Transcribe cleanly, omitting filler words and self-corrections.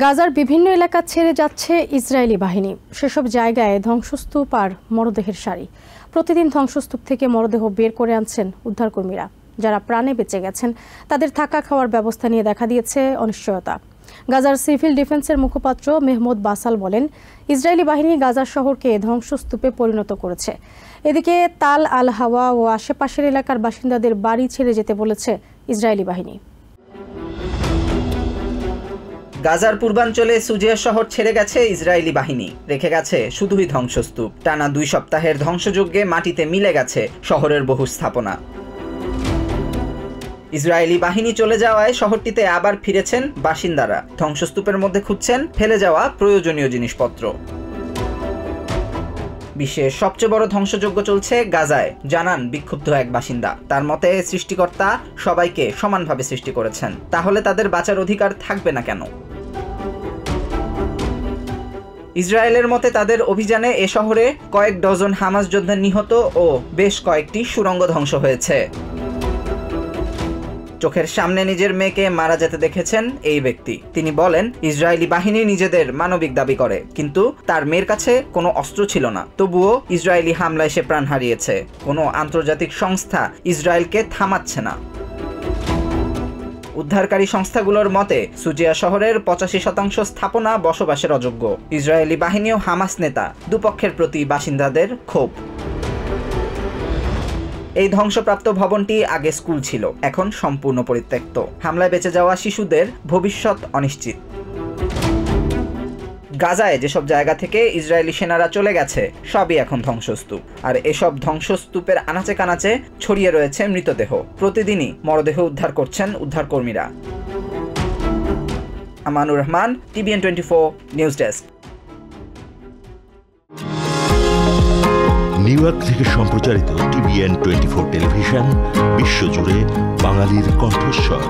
গাজার বিভিন্ন এলাকা ছেড়ে যাচ্ছে ইসরায়েলি বাহিনী। সেসব জায়গায় ধ্বংসস্তূপ আর মরদেহের সারি। প্রতিদিন ধ্বংসস্তূপ থেকে মরদেহ বের করে আনছেন উদ্ধারকর্মীরা। যারা প্রাণে বেঁচে গেছেন তাদের থাকা খাওয়ার ব্যবস্থা নিয়ে দেখা দিয়েছে অনিশ্চয়তা। গাজার সিভিল ডিফেন্সের মুখপাত্র মেহমুদ বাসাল বলেন, ইসরায়েলি বাহিনী গাজা শহরকে ধ্বংসস্তূপে পরিণত করেছে। এদিকে তাল আল হাওয়া ও আশেপাশের এলাকার বাসিন্দাদের বাড়ি ছেড়ে যেতে বলেছে ইসরায়েলি বাহিনী। গাজার পূর্বাঞ্চলে সুজিয়া শহর ছেড়ে গেছে ইসরায়েলি বাহিনী, রেখে গেছে শুধুই ধ্বংসস্তূপ। টানা 2 সপ্তাহের ধ্বংসযজ্ঞে মাটিতে মিলে গেছে শহরের বহু স্থাপনা। ইসরায়েলি বাহিনী চলে যাওয়ায় শহরটিতে আবার ফিরেছেন বাসিন্দারা। ধ্বংসস্তূপের মধ্যে খুঁজছেন ফেলে যাওয়া প্রয়োজনীয় জিনিসপত্র। বিশ্বের সবচেয়ে বড় ধ্বংসযজ্ঞ চলছে গাজায়, জানান বিক্ষুব্ধ এক বাসিন্দা। তার মতে সৃষ্টিকর্তা সবাইকে সমানভাবে সৃষ্টি করেছেন, তাহলে তাদের বাঁচার অধিকার থাকবে না কেন? ইসরায়েলের মতে তাদের অভিযানে এ শহরে কয়েক ডজন হামাস যোদ্ধা নিহত ও বেশ কয়েকটি সুড়ঙ্গ ধ্বংস হয়েছে। চোখের সামনে নিজের মেয়েকে মারা যেতে দেখেছেন এই ব্যক্তি। তিনি বলেন, ইসরায়েলি বাহিনী নিজেদের মানবিক দাবি করে, কিন্তু তার মেয়ের কাছে কোনো অস্ত্র ছিল না। তবুও ইসরায়েলি হামলায় সে প্রাণ হারিয়েছে। কোনো আন্তর্জাতিক সংস্থা ইসরায়েলকে থামাচ্ছে না। উদ্ধারকারী সংস্থাগুলোর মতে সুজিয়া শহরের 85% স্থাপনা বসবাসের অযোগ্য। ইসরায়েলি বাহিনী ও হামাস নেতা দুপক্ষের প্রতি বাসিন্দাদের ক্ষোভ। এই ধ্বংসপ্রাপ্ত ভবনটি আগে স্কুল ছিল, এখন সম্পূর্ণ পরিত্যক্ত। হামলায় বেঁচে যাওয়া শিশুদের ভবিষ্যৎ অনিশ্চিত। গাজায় যেসব জায়গা থেকে ইসরায়েলি সেনারা চলে গেছে সবই এখন ধ্বংসস্তূপ, আর এসব ধ্বংসস্তূপের আনাচে কানাচে ছড়িয়ে রয়েছে মৃতদেহ। প্রতিদিনই মরদেহ উদ্ধার করছেন উদ্ধারকর্মীরা। Amanur Rahman, TVN 24 news desk. New York থেকে সম্প্রচারিত TVN 24 টেলিভিশন বিশ্বজুড়ে বাঙালির কণ্ঠস্বর।